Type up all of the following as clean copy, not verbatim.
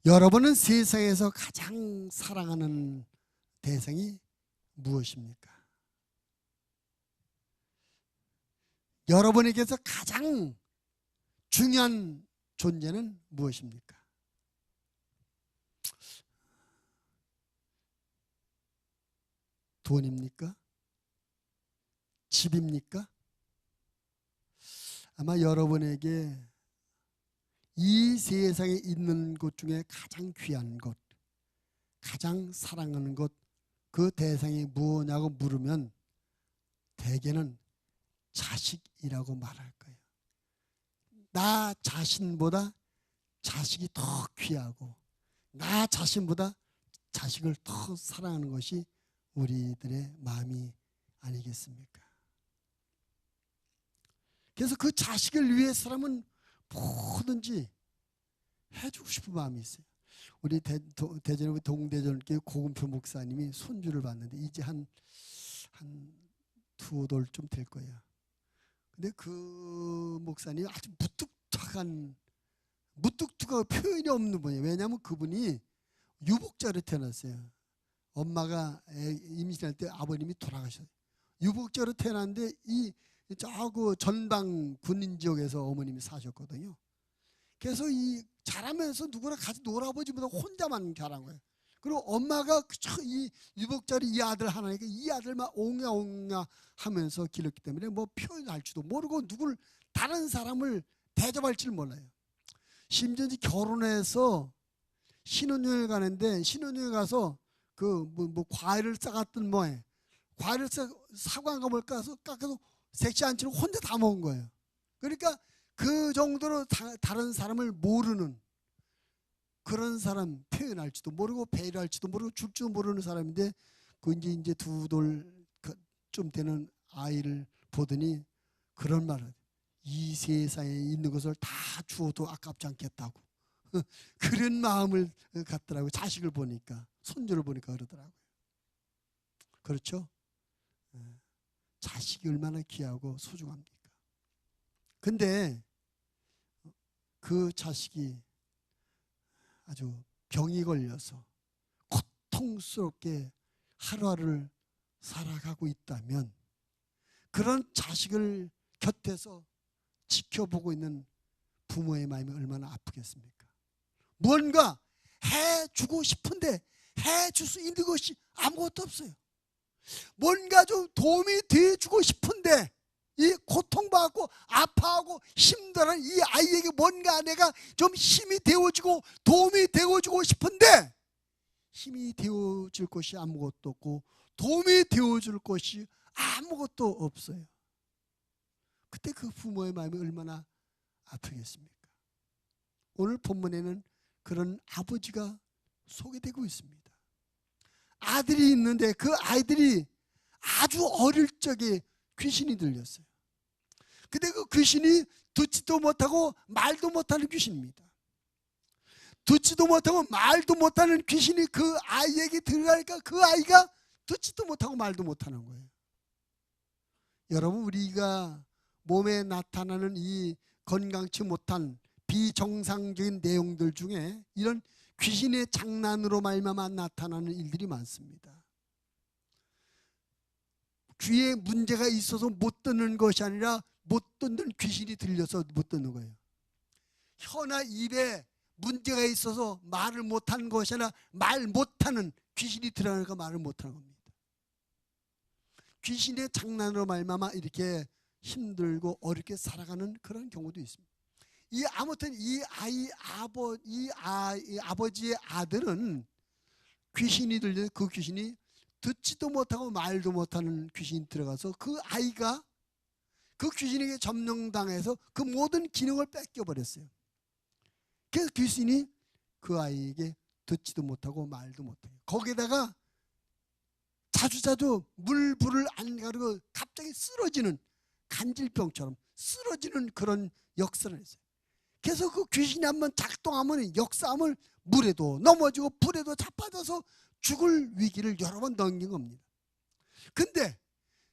여러분은 세상에서 가장 사랑하는 대상이 무엇입니까? 여러분에게서 가장 중요한 존재는 무엇입니까? 돈입니까? 집입니까? 아마 여러분에게 이 세상에 있는 것 중에 가장 귀한 것, 가장 사랑하는 것, 그 대상이 무엇냐고 물으면 대개는 자식이라고 말할 거예요. 나 자신보다 자식이 더 귀하고 나 자신보다 자식을 더 사랑하는 것이 우리들의 마음이 아니겠습니까? 그래서 그 자식을 위해 사람은 뭐든지 해주고 싶은 마음이 있어요. 우리 대전 동대전교회 고금표 목사님이 손주를 봤는데 이제 한 두어 돌쯤 될 거예요. 근데 그 목사님이 아주 무뚝뚝하고 표현이 없는 분이에요. 왜냐하면 그분이 유복자로 태어났어요. 엄마가 임신할 때 아버님이 돌아가셨어요. 유복자로 태어났는데 저 전방 군인 지역에서 어머님이 사셨거든요. 그래서 자라면서 누구랑 같이 놀아보지보다 혼자만 자란 거예요. 그리고 엄마가 이 유복자리 이 아들 하나니까 이 아들만 옹야옹야 하면서 길렀기 때문에 뭐 표현할 줄도 모르고 누구를 다른 사람을 대접할 줄 몰라요. 심지어 결혼해서 신혼여행 가는데 신혼여행 가서 그 과일을 싸갔던 뭐에 과일을 사고 안 가볼까 해서 깎아서 섹시한 채로 혼자 다 먹은 거예요. 그러니까 그 정도로 다른 사람을 모르는 그런 사람, 표현할지도 모르고 배려할지도 모르고 줄 줄 모르는 사람인데 그 이제 두 돌 좀 되는 아이를 보더니 그런 말을 이 세상에 있는 것을 다 주어도 아깝지 않겠다고 그런 마음을 갖더라고요. 자식을 보니까, 손주를 보니까 그러더라고요. 그렇죠? 자식이 얼마나 귀하고 소중합니까? 근데 그 자식이 아주 병이 걸려서 고통스럽게 하루하루를 살아가고 있다면 그런 자식을 곁에서 지켜보고 있는 부모의 마음이 얼마나 아프겠습니까? 무언가 해주고 싶은데 해줄 수 있는 것이 아무것도 없어요. 뭔가 좀 도움이 돼주고 싶은데 이 고통받고 아파하고 힘들어하는 이 아이에게 뭔가 내가 좀 힘이 되어주고 도움이 되어주고 싶은데 힘이 되어줄 것이 아무것도 없고 도움이 되어줄 것이 아무것도 없어요. 그때 그 부모의 마음이 얼마나 아프겠습니까? 오늘 본문에는 그런 아버지가 소개되고 있습니다. 아들이 있는데 그 아이들이 아주 어릴 적에 귀신이 들렸어요. 근데 그 귀신이 듣지도 못하고 말도 못하는 귀신입니다. 듣지도 못하고 말도 못하는 귀신이 그 아이에게 들어가니까 그 아이가 듣지도 못하고 말도 못하는 거예요. 여러분, 우리가 몸에 나타나는 이 건강치 못한 비정상적인 내용들 중에 이런 귀신의 장난으로 말미암아 나타나는 일들이 많습니다. 귀에 문제가 있어서 못 듣는 것이 아니라 못 듣는 귀신이 들려서 못 듣는 거예요. 혀나 입에 문제가 있어서 말을 못하는 것이 아니라 말 못하는 귀신이 들어가니까 말을 못하는 겁니다. 귀신의 장난으로 말미암아 이렇게 힘들고 어렵게 살아가는 그런 경우도 있습니다. 아무튼 이 아버지의 아들은 귀신이 들려 그 귀신이 듣지도 못하고 말도 못하는 귀신이 들어가서 그 아이가 그 귀신에게 점령당해서 그 모든 기능을 뺏겨버렸어요. 그래서 귀신이 그 아이에게 듣지도 못하고 말도 못해요. 거기에다가 자주자주 물불을 안 가르고 갑자기 쓰러지는 간질병처럼 쓰러지는 그런 역사를 했어요. 그래서 그 귀신이 한번 작동하면 역사함을 물에도 넘어지고 불에도 자빠져서 죽을 위기를 여러 번 넘긴 겁니다. 근데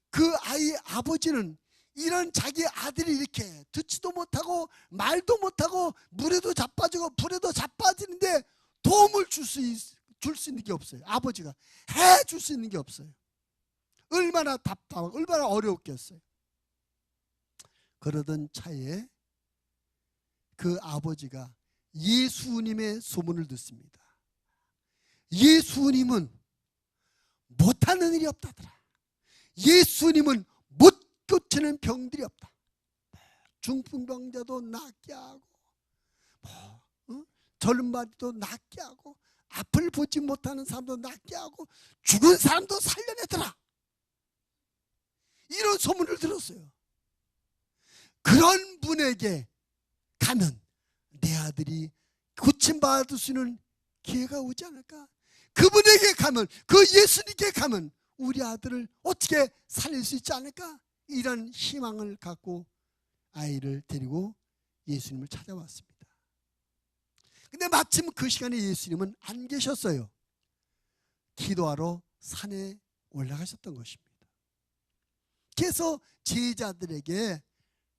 그 아이의 아버지는 이런 자기 아들이 이렇게 듣지도 못하고 말도 못하고 물에도 자빠지고 불에도 자빠지는데 줄 수 있는 게 없어요. 아버지가 해줄 수 있는 게 없어요. 얼마나 답답하고 얼마나 어려웠겠어요. 그러던 차에 그 아버지가 예수님의 소문을 듣습니다. 예수님은 못하는 일이 없다더라. 예수님은 못 고치는 병들이 없다. 중풍병자도 낫게 하고 젊은 마리도 낫게 하고 앞을 보지 못하는 사람도 낫게 하고 죽은 사람도 살려내더라. 이런 소문을 들었어요. 그런 분에게 가면 내 아들이 고침받을 수 있는 기회가 오지 않을까? 그분에게 가면, 그 예수님께 가면 우리 아들을 어떻게 살릴 수 있지 않을까? 이런 희망을 갖고 아이를 데리고 예수님을 찾아왔습니다. 근데 마침 그 시간에 예수님은 안 계셨어요. 기도하러 산에 올라가셨던 것입니다. 그래서 제자들에게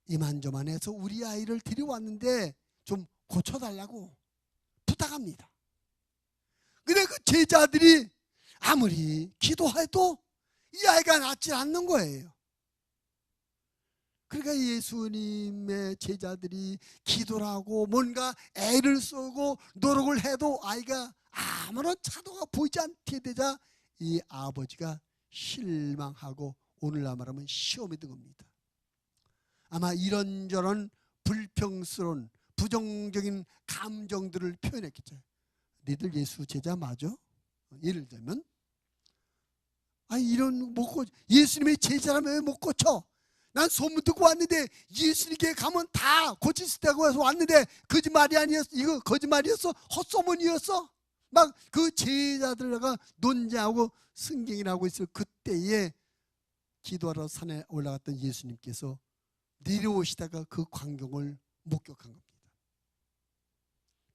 이만저만해서 우리 아이를 데려왔는데 좀 고쳐달라고 부탁합니다. 근데 그 제자들이 아무리 기도해도 이 아이가 낫지 않는 거예요. 그러니까 예수님의 제자들이 기도를 하고 뭔가 애를 쓰고 노력을 해도 아이가 아무런 차도가 보이지 않게 되자 이 아버지가 실망하고 오늘날 말하면 시험이 든 겁니다. 아마 이런저런 불평스러운 부정적인 감정들을 표현했겠죠. 너희들 예수 제자 맞아? 예를 들면 이런 못 고쳐. 예수님의 제자라면 왜 못 고쳐? 난 소문 듣고 왔는데 예수님께 가면 다 고칠 수 있다고 해서 왔는데 거짓말이 아니었어? 이거 거짓말이었어? 헛소문이었어? 막 그 제자들과 논쟁하고 승쟁을 하고 있을 그때에 기도하러 산에 올라갔던 예수님께서 내려오시다가 그 광경을 목격한 겁니다.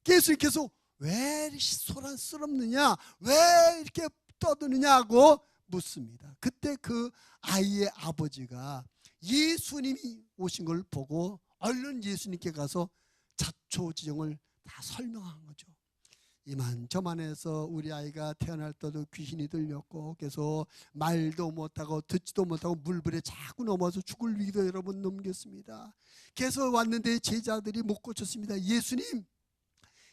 예수님께서 왜 이렇게 소란스럽느냐, 왜 이렇게 떠드느냐고 묻습니다. 그때 그 아이의 아버지가 예수님이 오신 걸 보고 얼른 예수님께 가서 자초지종을 다 설명한 거죠. 이만저만해서 우리 아이가 태어날 때도 귀신이 들렸고 그래서 말도 못하고 듣지도 못하고 물불에 자꾸 넘어서 죽을 위기도 여러 번 넘겼습니다. 그래서 왔는데 제자들이 못 고쳤습니다.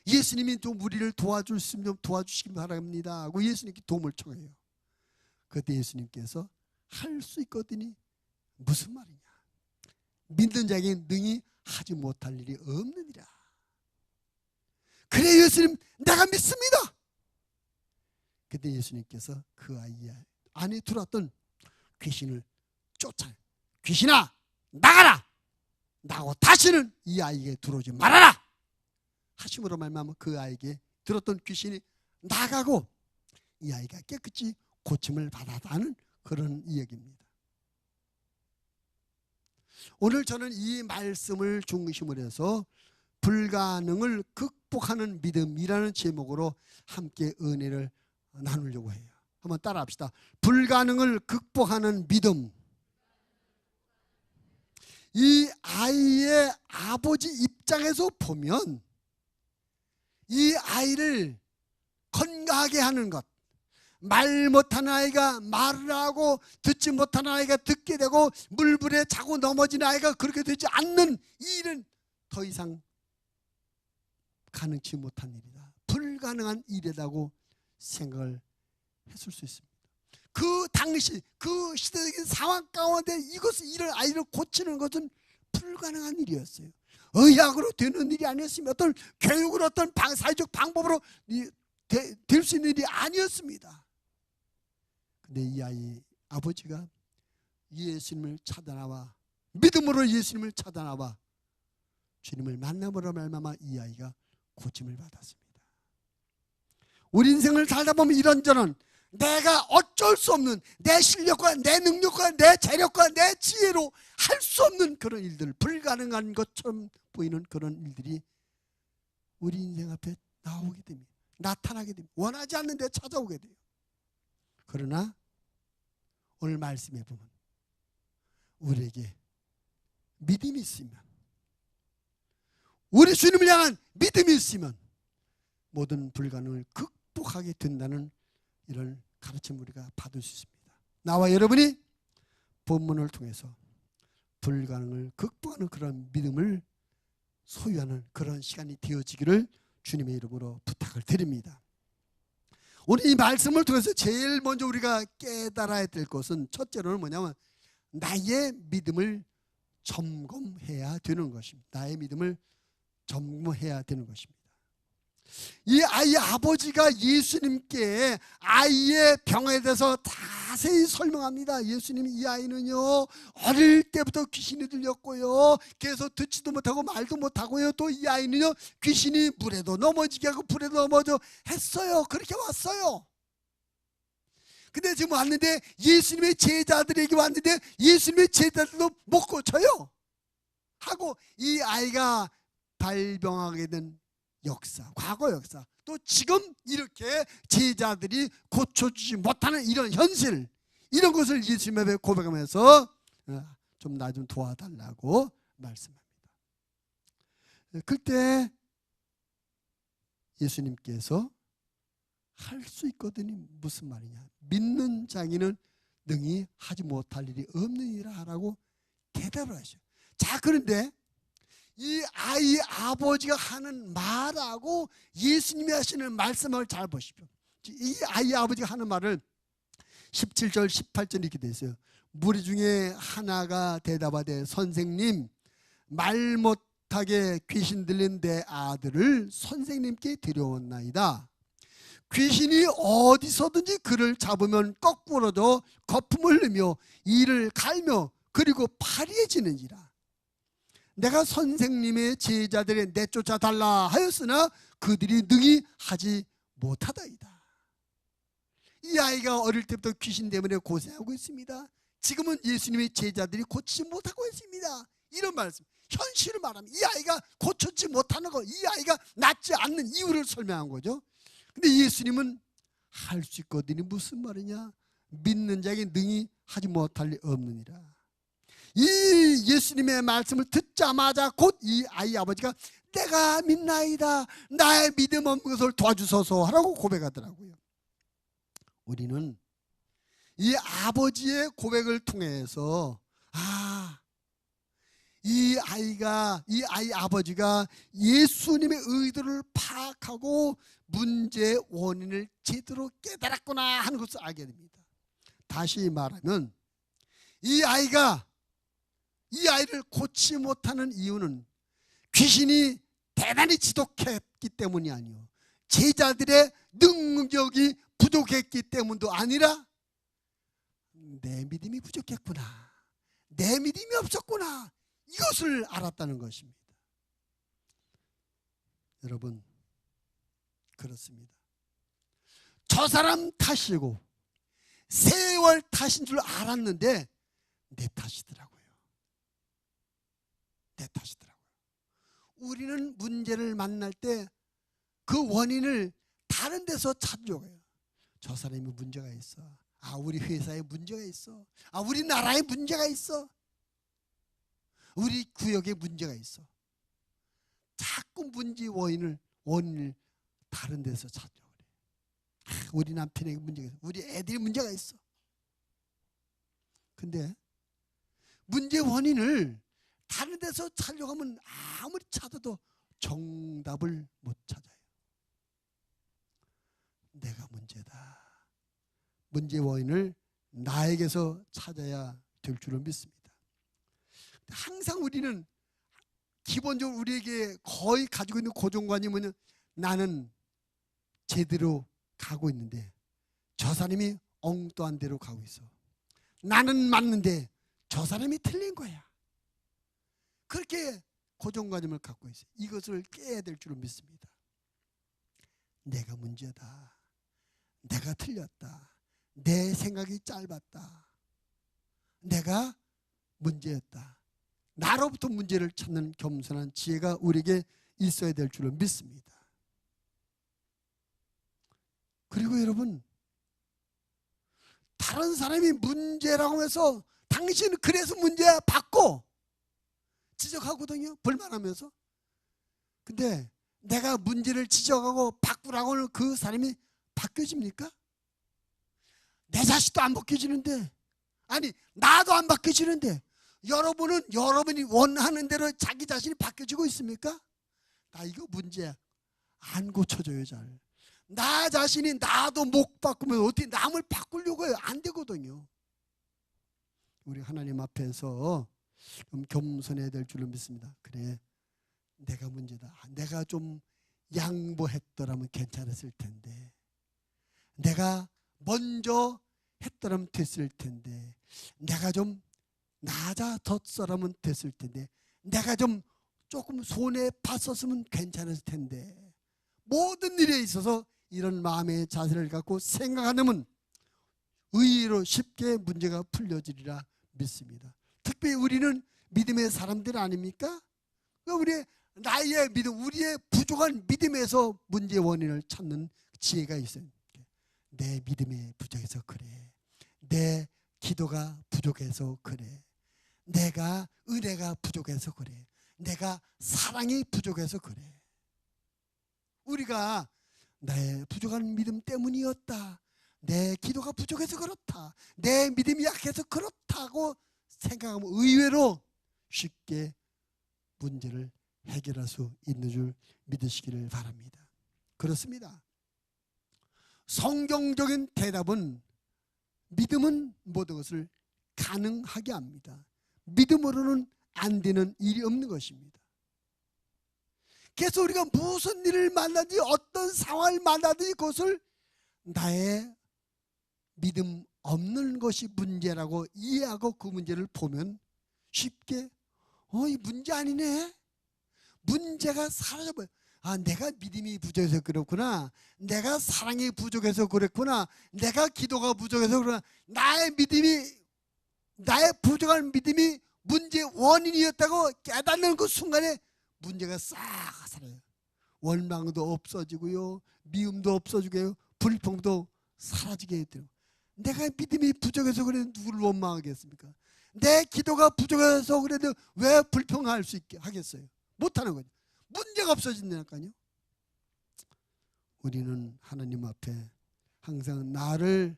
예수님이 좀 우리를 도와주시면 좀 도와주시기 바랍니다 하고 예수님께 도움을 청해요. 그때 예수님께서 할 수 있거든요. 무슨 말이냐? 믿는 자에게 능히 하지 못할 일이 없느니라. 그래 예수님 내가 믿습니다. 그때 예수님께서 그 아이 안에 들어왔던 귀신을 쫓아요. 귀신아 나가라. 나고 다시는 이 아이에게 들어오지 말아라 하심으로 말미암아 그 아이에게 들었던 귀신이 나가고 이 아이가 깨끗이 고침을 받았다는 그런 이야기입니다. 오늘 저는 이 말씀을 중심으로 해서 불가능을 극복하는 믿음이라는 제목으로 함께 은혜를 나누려고 해요. 한번 따라 합시다. 불가능을 극복하는 믿음. 이 아이의 아버지 입장에서 보면 이 아이를 건강하게 하는 것, 말 못하는 아이가 말을 하고 듣지 못하는 아이가 듣게 되고 물불에 자고 넘어지는 아이가 그렇게 되지 않는 이 일은 더 이상 가능치 못한 일이다. 불가능한 일이라고 생각을 했을 수 있습니다. 그 당시 그 시대적인 상황 가운데 이런 아이를 고치는 것은 불가능한 일이었어요. 의학으로 되는 일이 아니었습니다. 어떤 교육으로 어떤 사회적 방법으로 될 수 있는 일이 아니었습니다. 근데 이 아이 아버지가 예수님을 찾아나와 믿음으로 예수님을 찾아나와 주님을 만남으로 말미암아 이 아이가 고침을 받았습니다. 우리 인생을 살다 보면 이런저런 내가 어쩔 수 없는 내 실력과 내 능력과 내 재력과 내 지혜로 할 수 없는 그런 일들, 불가능한 것처럼 보이는 그런 일들이 우리 인생 앞에 나오게 됩니다. 나타나게 됩니다. 원하지 않는데 찾아오게 돼요. 그러나 오늘 말씀해 보면 우리에게 믿음이 있으면, 우리 주님을 향한 믿음이 있으면 모든 불가능을 극복하게 된다는 이런 가르침을 우리가 받을 수 있습니다. 나와 여러분이 본문을 통해서 불가능을 극복하는 그런 믿음을 소유하는 그런 시간이 되어지기를 주님의 이름으로 부탁을 드립니다. 오늘 이 말씀을 통해서 제일 먼저 우리가 깨달아야 될 것은 첫째로는 뭐냐면 나의 믿음을 점검해야 되는 것입니다. 나의 믿음을 점검해야 되는 것입니다. 이 아이의 아버지가 예수님께 아이의 병에 대해서 자세히 설명합니다. 예수님이 이 아이는요 어릴 때부터 귀신이 들렸고요 계속 듣지도 못하고 말도 못하고요 또 이 아이는요 귀신이 물에도 넘어지게 하고 불에도 넘어져 했어요. 그렇게 왔어요. 근데 지금 왔는데 예수님의 제자들에게 왔는데 예수님의 제자들도 못 고쳐요 하고 이 아이가 발병하게 된 역사, 과거 역사, 또 지금 이렇게 제자들이 고쳐주지 못하는 이런 현실, 이런 것을 예수님 앞에 고백하면서 좀 나 좀 도와달라고 말씀합니다. 그때 예수님께서 할 수 있거든요. 무슨 말이냐? 믿는 자기는 능히 하지 못할 일이 없느니라 라고 대답을 하셔요. 자, 그런데 이 아이 아버지가 하는 말하고 예수님이 하시는 말씀을 잘 보십시오. 이 아이 아버지가 하는 말을 17절 18절 이렇게 돼 있어요. 무리 중에 하나가 대답하되 선생님 말 못하게 귀신 들린 내 아들을 선생님께 데려왔나이다. 귀신이 어디서든지 그를 잡으면 거꾸로도 거품을 흘리며 이를 갈며 그리고 파리해지는지라. 내가 선생님의 제자들에 내쫓아 달라 하였으나 그들이 능히 하지 못하다이다. 이 아이가 어릴 때부터 귀신 때문에 고생하고 있습니다. 지금은 예수님의 제자들이 고치지 못하고 있습니다. 이런 말씀, 현실을 말하면 이 아이가 고쳐지지 못하는 거, 이 아이가 낫지 않는 이유를 설명한 거죠. 근데 예수님은 할 수 있거든요. 무슨 말이냐? 믿는 자에게 능히 하지 못할 리 없느니라. 이 예수님의 말씀을 듣자마자 곧 이 아이 아버지가 내가 믿나이다. 나의 믿음 없는 것을 도와주소서 하라고 고백하더라고요. 우리는 이 아버지의 고백을 통해서 이 아이 아버지가 예수님의 의도를 파악하고 문제의 원인을 제대로 깨달았구나 하는 것을 알게 됩니다. 다시 말하면 이 아이를 고치지 못하는 이유는 귀신이 대단히 지독했기 때문이 아니요 제자들의 능력이 부족했기 때문도 아니라 내 믿음이 부족했구나, 내 믿음이 없었구나, 이것을 알았다는 것입니다. 여러분, 그렇습니다. 저 사람 탓이고 세월 탓인 줄 알았는데 내 탓이더라고요. 내 탓이더라고요. 우리는 문제를 만날 때 그 원인을 다른 데서 찾으려고 해요. 저 사람이 문제가 있어. 우리 회사에 문제가 있어. 우리나라에 문제가 있어. 우리 구역에 문제가 있어. 자꾸 문제 원인을 다른 데서 찾으려고 그래. 우리 남편에게 문제가 있어. 우리 애들이 문제가 있어. 근데 문제 원인을 다른 데서 찾으려고 하면 아무리 찾아도 정답을 못 찾아요. 내가 문제다. 문제 원인을 나에게서 찾아야 될 줄을 믿습니다. 항상 우리는 기본적으로 우리에게 거의 가지고 있는 고정관념이 뭐냐, 나는 제대로 가고 있는데 저 사람이 엉뚱한 대로 가고 있어. 나는 맞는데 저 사람이 틀린 거야. 그렇게 고정관념을 갖고 있어요. 이것을 깨야 될 줄을 믿습니다. 내가 문제다. 내가 틀렸다. 내 생각이 짧았다. 내가 문제였다. 나로부터 문제를 찾는 겸손한 지혜가 우리에게 있어야 될 줄을 믿습니다. 그리고 여러분, 다른 사람이 문제라고 해서 당신은 그래서 문제야 받고 지적하거든요. 불만하면서. 근데 내가 문제를 지적하고 바꾸라고 하는 그 사람이 바뀌어집니까? 내 자식도 안 바뀌어지는데, 아니 나도 안 바뀌어지는데 여러분은 여러분이 원하는 대로 자기 자신이 바뀌어지고 있습니까? 나 이거 문제야. 안 고쳐져요. 잘. 나 자신이 나도 못 바꾸면 어떻게 남을 바꾸려고 해요? 안 되거든요. 우리 하나님 앞에서 좀 겸손해야 될 줄로 믿습니다. 그래, 내가 문제다. 내가 좀 양보했더라면 괜찮았을 텐데, 내가 먼저 했더라면 됐을 텐데, 내가 좀 낮아졌더라면 됐을 텐데, 내가 좀 조금 손에 봤었으면 괜찮았을 텐데, 모든 일에 있어서 이런 마음의 자세를 갖고 생각하면 의외로 쉽게 문제가 풀려지리라 믿습니다. 특별히 우리는 믿음의 사람들 아닙니까? 우리의 나의 믿음, 우리의 부족한 믿음에서 문제의 원인을 찾는 지혜가 있어요. 내 믿음이 부족해서 그래. 내 기도가 부족해서 그래. 내가 은혜가 부족해서 그래. 내가 사랑이 부족해서 그래. 우리가 나의 부족한 믿음 때문이었다, 내 기도가 부족해서 그렇다, 내 믿음이 약해서 그렇다고 생각하면 의외로 쉽게 문제를 해결할 수 있는 줄 믿으시기를 바랍니다. 그렇습니다. 성경적인 대답은 믿음은 모든 것을 가능하게 합니다. 믿음으로는 안 되는 일이 없는 것입니다. 그래서 우리가 무슨 일을 만나든지 어떤 상황을 만나든지 그것을 나의 믿음 없는 것이 문제라고 이해하고 그 문제를 보면 쉽게 이 문제 아니네, 문제가 사라져버려. 아, 내가 믿음이 부족해서 그렇구나, 내가 사랑이 부족해서 그랬구나, 내가 기도가 부족해서 그렇구나. 나의 부족한 믿음이 문제의 원인이었다고 깨닫는 그 순간에 문제가 싹 사라져요. 원망도 없어지고요, 미움도 없어지고요, 불평도 사라지게 돼요. 내가 믿음이 부족해서 그래 누구를 원망하겠습니까? 내 기도가 부족해서 그래도 왜 불평할 수 있게 하겠어요? 못하는 거죠. 문제가 없어진다니까요. 우리는 하나님 앞에 항상 나를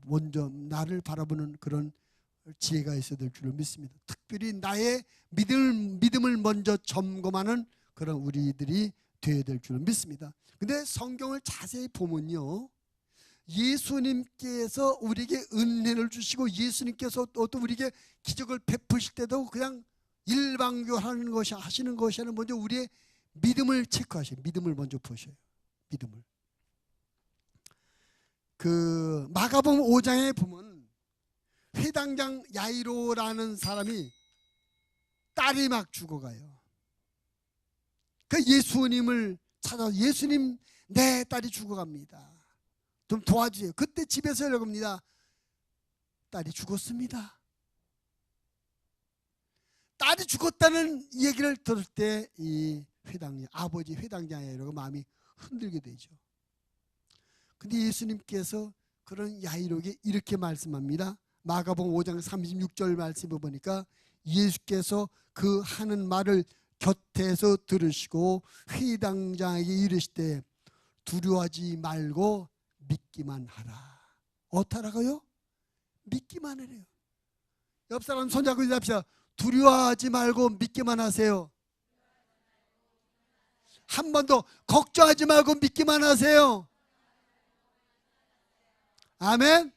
먼저 나를 바라보는 그런 지혜가 있어야 될 줄로 믿습니다. 특별히 나의 믿음을 먼저 점검하는 그런 우리들이 되어야 될 줄로 믿습니다. 근데 성경을 자세히 보면요, 예수님께서 우리에게 은혜를 주시고 예수님께서 또 우리에게 기적을 베푸실 때도 그냥 일방적으로 하시는 것이 아니라 먼저 우리의 믿음을 체크하셔요. 믿음을 먼저 보셔요. 믿음을. 그 마가복음 5장에 보면 회당장 야이로라는 사람이 딸이 막 죽어가요. 그 예수님을 찾아서 예수님, 내 딸이 죽어갑니다, 좀 도와주세요. 그때 집에서 여러분입니다, 딸이 죽었습니다. 딸이 죽었다는 얘기를 들을 때 이 아버지 회당장 야이로가 마음이 흔들게 되죠. 근데 예수님께서 그런 야이로에게 이렇게 말씀합니다. 마가복음 5장 36절 말씀을 보니까 예수께서 그 하는 말을 곁에서 들으시고 회당장에게 이르시되 두려워하지 말고 믿기만 하라. 어떠라고요? 믿기만 하래요. 옆 사람 손잡고 인사합시다. 두려워하지 말고 믿기만 하세요. 한 번 더, 걱정하지 말고 믿기만 하세요. 아멘.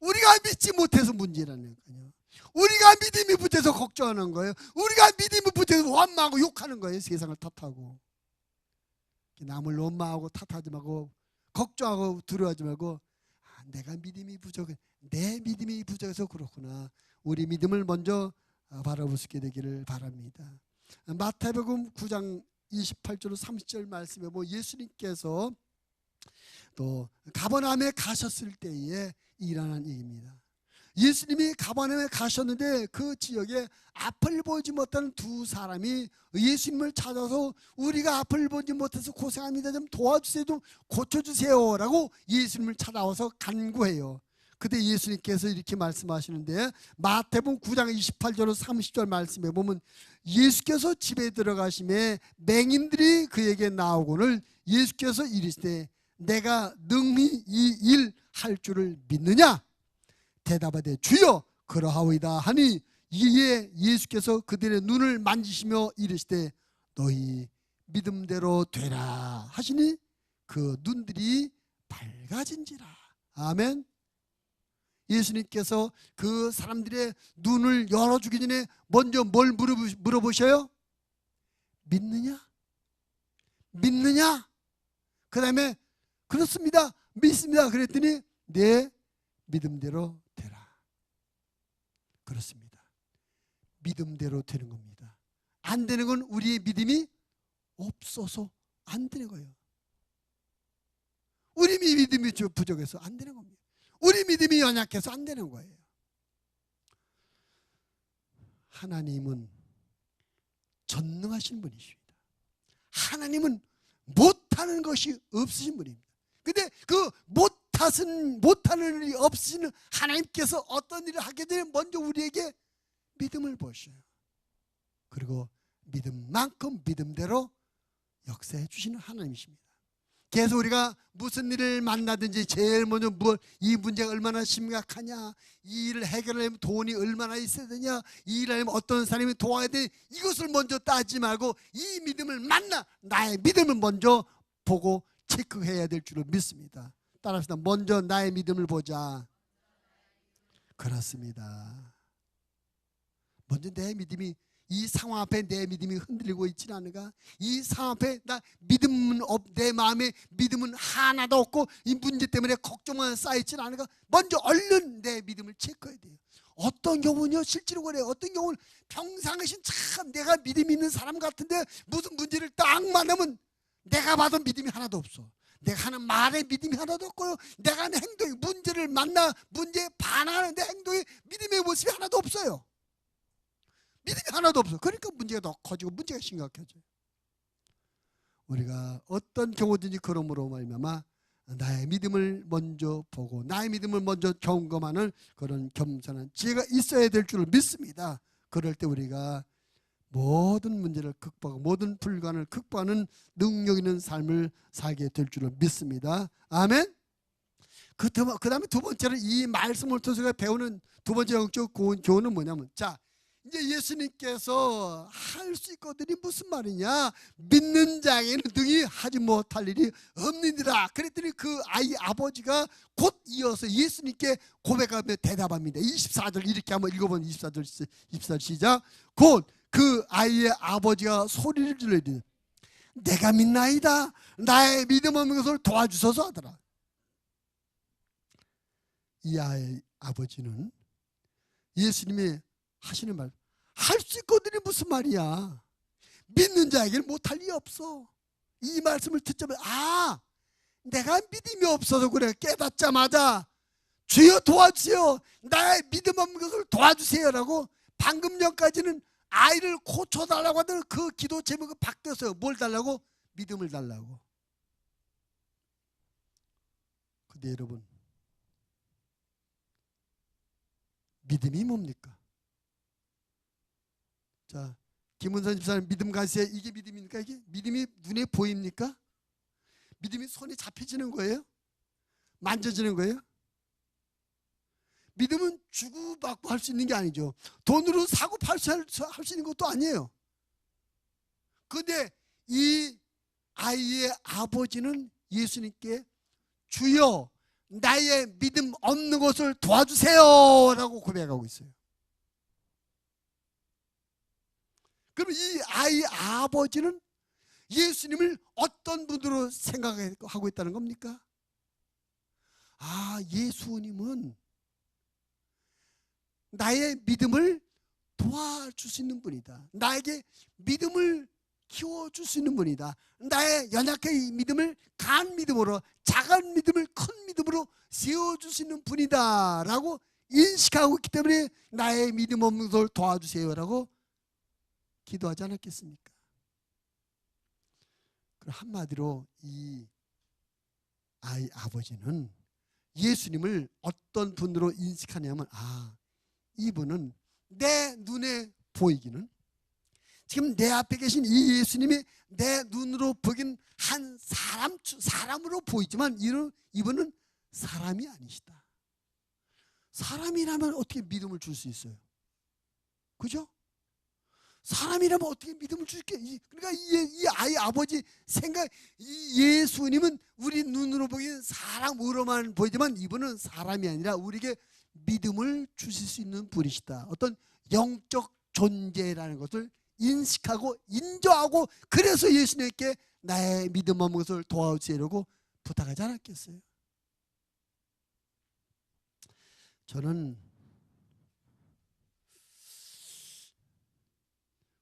우리가 믿지 못해서 문제라는 거예요. 우리가 믿음이 부족해서 걱정하는 거예요. 우리가 믿음이 부족해서 원망하고 욕하는 거예요. 세상을 탓하고. 남을 원망하고 탓하지 말고 걱정하고 두려워하지 말고, 내가 믿음이 부족해, 내 믿음이 부족해서 그렇구나. 우리 믿음을 먼저 바라볼 수 있게 되기를 바랍니다. 마태복음 9장 28절 30절 말씀에 예수님께서 또 가버나움에 가셨을 때에 일어난 얘기입니다. 예수님이 가버나움에 가셨는데 그 지역에 앞을 보지 못하는 두 사람이 예수님을 찾아서 우리가 앞을 보지 못해서 고생합니다, 좀 도와주세요, 좀 고쳐주세요 라고 예수님을 찾아와서 간구해요. 그때 예수님께서 이렇게 말씀하시는데 마태복음 9장 28절 30절 말씀에 보면 예수께서 집에 들어가심에 맹인들이 그에게 나오거늘 예수께서 이르시되 내가 능히 이 일 할 줄을 믿느냐? 대답하되 주여 그러하오이다 하니 이에 예수께서 그들의 눈을 만지시며 이르시되 너희 믿음대로 되라 하시니 그 눈들이 밝아진지라. 아멘. 예수님께서 그 사람들의 눈을 열어주기 전에 먼저 뭘 물어보셔요? 믿느냐? 믿느냐? 그 다음에 그렇습니다, 믿습니다 그랬더니 내 믿음대로 되라. 그렇습니다. 믿음대로 되는 겁니다. 안 되는 건 우리의 믿음이 없어서 안 되는 거예요. 우리 믿음이 부족해서 안 되는 겁니다. 우리 믿음이 연약해서 안 되는 거예요. 하나님은 전능하신 분이십니다. 하나님은 못하는 것이 없으신 분입니다. 근데 그 못하는 일이 없으시는 하나님께서 어떤 일을 하게 되면 먼저 우리에게 믿음을 보셔요. 그리고 믿음만큼 믿음대로 역사해 주시는 하나님이십니다. 계속 우리가 무슨 일을 만나든지 제일 먼저 이 문제가 얼마나 심각하냐, 이 일을 해결하려면 돈이 얼마나 있어야 되냐, 이 일을 하려면 어떤 사람이 도와야 돼, 이것을 먼저 따지지 말고 이 믿음을 나의 믿음을 먼저 보고 체크해야 될 줄을 믿습니다. 따라합시다. 먼저 나의 믿음을 보자. 그렇습니다. 먼저 내 믿음이, 이 상황 앞에 내 믿음이 흔들리고 있지는 않은가? 이 상황 앞에 내 마음에 믿음은 하나도 없고 이 문제 때문에 걱정만 쌓이지는 않은가? 먼저 얼른 내 믿음을 체크해야 돼요. 어떤 경우는요, 실제로 그래요. 어떤 경우는 평상시 참 내가 믿음 있는 사람 같은데 무슨 문제를 딱 만나면 내가 봐도 믿음이 하나도 없어. 내가 하는 말에 믿음이 하나도 없고요, 내가 하는 행동이, 문제를 만나 문제에 반하는 내 행동에 믿음의 모습이 하나도 없어요. 믿음이 하나도 없어. 그러니까 문제가 더 커지고 문제가 심각해져요. 우리가 어떤 경우든지 그러므로 말미암아 나의 믿음을 먼저 보고 나의 믿음을 먼저 점검하는 그런 겸손한 지혜가 있어야 될 줄을 믿습니다. 그럴 때 우리가 모든 문제를 극복하고 모든 불가능을 극복하는 능력 있는 삶을 살게 될 줄을 믿습니다. 아멘. 그 다음에 두 번째로 이 말씀을 통해서 배우는 두 번째 영적 교훈은 뭐냐면, 자, 이제 예수님께서 할 수 있거든이 무슨 말이냐? 믿는 자에게는 능히 하지 못할 일이 없느니라. 그랬더니 그 아이 아버지가 곧 이어서 예수님께 고백하며 대답합니다. 24절 이렇게 한번 읽어보면 24절 시작. 곧 그 아이의 아버지가 소리를 질러이르되 내가 믿나이다. 나의 믿음 없는 것을 도와주소서 하더라. 이 아이의 아버지는 예수님이 하시는 말, 할 수 있거든이 무슨 말이야? 믿는 자에게는 못할 일이 없어. 이 말씀을 듣자마자 내가 믿음이 없어서 그래. 깨닫자마자 주여 도와주세요, 나의 믿음 없는 것을 도와주세요라고 방금 전까지는 아이를 고쳐달라고 하던 그 기도 제목이 바뀌었어요. 뭘 달라고? 믿음을 달라고. 근데 여러분, 믿음이 뭡니까? 자, 김은선 집사님 믿음 가세요. 이게 믿음입니까? 이게 믿음이 눈에 보입니까? 믿음이 손에 잡혀지는 거예요? 만져지는 거예요? 믿음은 주고받고 할 수 있는 게 아니죠. 돈으로 사고 팔 수 있는 것도 아니에요. 그런데 이 아이의 아버지는 예수님께 주여 나의 믿음 없는 것을 도와주세요 라고 고백하고 있어요. 그럼 이 아이의 아버지는 예수님을 어떤 분으로 생각하고 있다는 겁니까? 예수님은 나의 믿음을 도와줄 수 있는 분이다. 나에게 믿음을 키워줄 수 있는 분이다. 나의 연약한 믿음을 강한 믿음으로, 작은 믿음을 큰 믿음으로 세워줄 수 있는 분이다 라고 인식하고 있기 때문에 나의 믿음 없는 것을 도와주세요 라고 기도하지 않았겠습니까? 한마디로 이 아이 아버지는 예수님을 어떤 분으로 인식하냐면, 이분은 내 눈에 보이기는 지금 내 앞에 계신 이 예수님이 내 눈으로 보긴 한 사람으로 보이지만 이분은 사람이 아니시다. 사람이라면 어떻게 믿음을 줄 수 있어요? 그죠? 사람이라면 어떻게 믿음을 줄게? 그러니까 이 아이 아버지 생각, 이 예수님은 우리 눈으로 보기엔 사람으로만 보이지만 이분은 사람이 아니라 우리에게 믿음을 주실 수 있는 분이시다. 어떤 영적 존재라는 것을 인식하고 인정하고, 그래서 예수님께 나의 믿음 없는 것을 도와주시려고 부탁하지 않았겠어요? 저는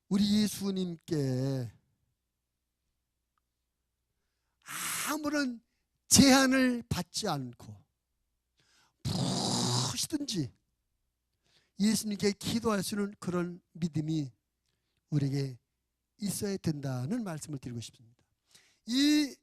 우리 예수님께 아무런 제한을 받지 않고 무엇이든지 예수님께 기도할 수 있는 그런 믿음이 우리에게 있어야 된다는 말씀을 드리고 싶습니다. 이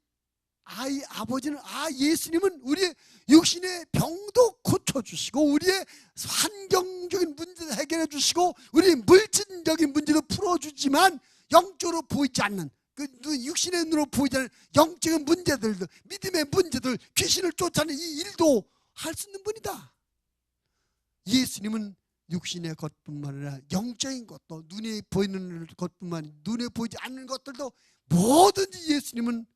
아이 아버지는, 예수님은 우리의 육신의 병도 고쳐주시고 우리의 환경적인 문제도 해결해 주시고 우리의 물질적인 문제도 풀어주지만 영적으로 보이지 않는, 그 육신의 눈으로 보이지 않는 영적인 문제들도, 믿음의 문제들, 귀신을 쫓아내는 이 일도 할 수 있는 분이다. 예수님은 육신의 것뿐만 아니라 영적인 것도, 눈에 보이는 것뿐만 아니라 눈에 보이지 않는 것들도 뭐든지 예수님은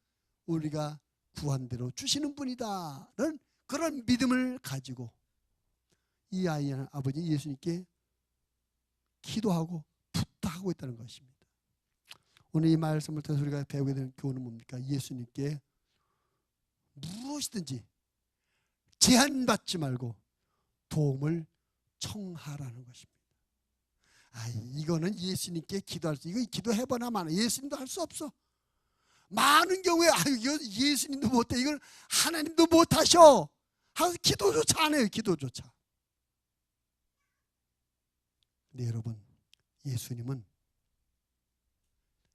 우리가 구한 대로 주시는 분이다는 그런 믿음을 가지고 이 아이는 아버지 예수님께 기도하고 부탁하고 있다는 것입니다. 오늘 이 말씀을 통해서 우리가 배우게 되는 교훈은 뭡니까? 예수님께 무엇이든지 제한받지 말고 도움을 청하라는 것입니다. 이거는 예수님께 기도할 수, 이거 기도해보나 마나. 예수님도 할 수 없어. 많은 경우에 예수님도 못해, 이걸 하나님도 못하셔 하면서 기도조차 안 해요. 기도조차. 네, 여러분, 예수님은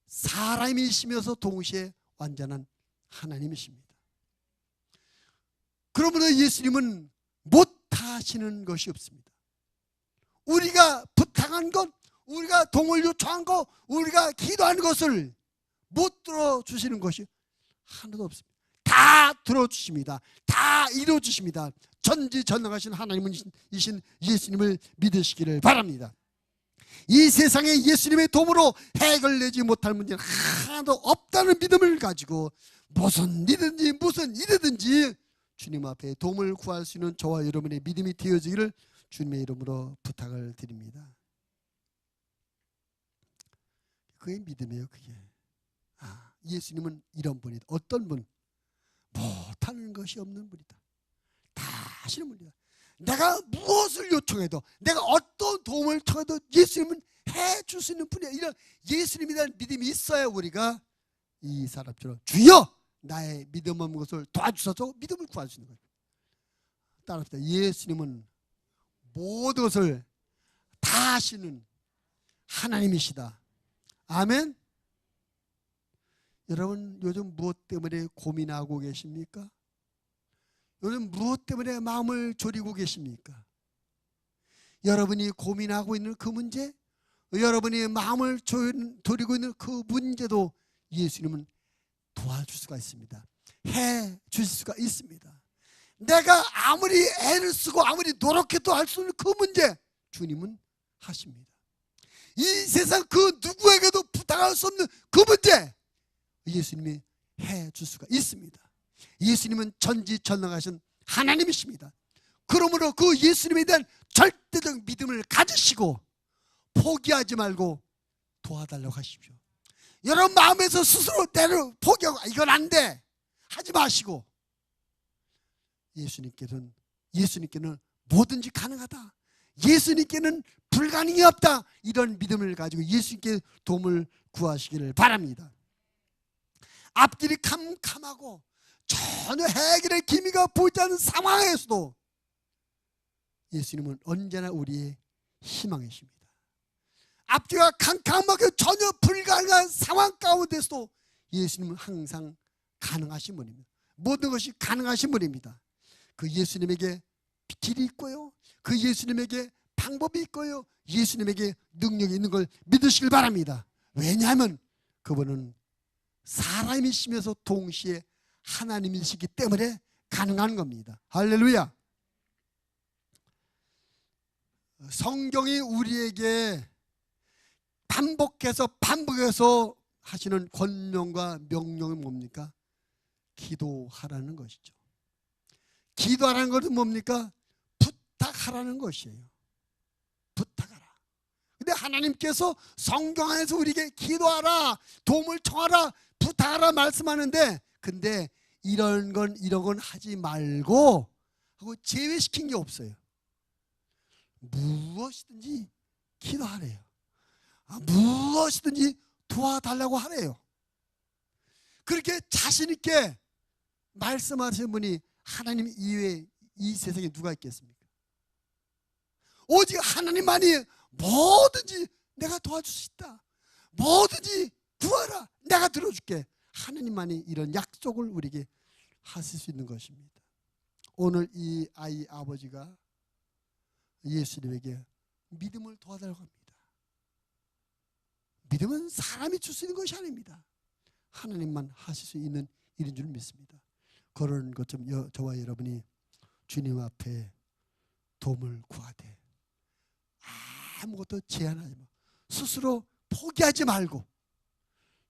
사람이시면서 동시에 완전한 하나님이십니다. 그러므로 예수님은 못하시는 것이 없습니다. 우리가 부탁한 것, 우리가 도움을 요청한 것, 우리가 기도하는 것을 못 들어주시는 것이 하나도 없습니다. 다 들어주십니다. 다 이루어주십니다. 전지전능하신 하나님이신 예수님을 믿으시기를 바랍니다. 이 세상에 예수님의 도움으로 해결되지 못할 문제는 하나도 없다는 믿음을 가지고 무슨 일이든지 주님 앞에 도움을 구할 수 있는 저와 여러분의 믿음이 되어지기를 주님의 이름으로 부탁을 드립니다. 그게 믿음이에요. 그게. 예수님은 이런 분이다. 어떤 분? 못하는 것이 없는 분이다. 다 하시는 분이다. 내가 무엇을 요청해도, 내가 어떤 도움을 청해도 예수님은 해줄 수 있는 분이야. 이런 예수님에 대한 믿음이 있어야 우리가 이 사람처럼 주여 나의 믿음 없는 것을 도와주셔서 믿음을 구할 수 있는 거예요. 따라합시다. 예수님은 모든 것을 다 하시는 하나님이시다. 아멘. 여러분, 요즘 무엇 때문에 고민하고 계십니까? 요즘 무엇 때문에 마음을 졸이고 계십니까? 여러분이 고민하고 있는 그 문제, 여러분이 마음을 졸이고 있는 그 문제도 예수님은 도와줄 수가 있습니다. 해 주실 수가 있습니다. 내가 아무리 애를 쓰고 아무리 노력해도 할 수 없는 그 문제 주님은 하십니다. 이 세상 그 누구에게도 부탁할 수 없는 그 문제 예수님이 해줄 수가 있습니다. 예수님은 전지전능하신 하나님이십니다. 그러므로 그 예수님에 대한 절대적 믿음을 가지시고 포기하지 말고 도와달라고 하십시오. 여러분 마음에서 스스로 때를 포기하고 이건 안 돼 하지 마시고, 예수님께는 뭐든지 가능하다, 예수님께는 불가능이 없다, 이런 믿음을 가지고 예수님께 도움을 구하시기를 바랍니다. 앞길이 캄캄하고 전혀 해결의 기미가 보이지 않는 상황에서도 예수님은 언제나 우리의 희망이십니다. 앞뒤가 캄캄하게 전혀 불가능한 상황 가운데서도 예수님은 항상 가능하신 분입니다. 모든 것이 가능하신 분입니다. 그 예수님에게 길이 있고요, 그 예수님에게 방법이 있고요, 예수님에게 능력이 있는 걸 믿으시길 바랍니다. 왜냐하면 그분은 사람이시면서 동시에 하나님이시기 때문에 가능한 겁니다. 할렐루야. 성경이 우리에게 반복해서 하시는 권명과 명령은 뭡니까? 기도하라는 것이죠. 기도하라는 것은 뭡니까? 부탁하라는 것이에요. 부탁하라. 근데 하나님께서 성경 안에서 우리에게 기도하라, 도움을 청하라, 부탁하라 말씀하는데, 근데 이런 건 하지 말고 하고 제외시킨 게 없어요. 무엇이든지 기도하래요. 무엇이든지 도와달라고 하래요. 그렇게 자신 있게 말씀하시는 분이 하나님 이외에 이 세상에 누가 있겠습니까? 오직 하나님만이 뭐든지 내가 도와줄 수 있다, 뭐든지 구하라, 내가 들어줄게, 하나님만이 이런 약속을 우리에게 하실 수 있는 것입니다. 오늘 이 아이 아버지가 예수님에게 믿음을 도와달라고 합니다. 믿음은 사람이 줄 수 있는 것이 아닙니다. 하나님만 하실 수 있는 일인 줄 믿습니다. 그런 것좀 저와 여러분이 주님 앞에 도움을 구하되 아무것도 제한하지 마, 스스로 포기하지 말고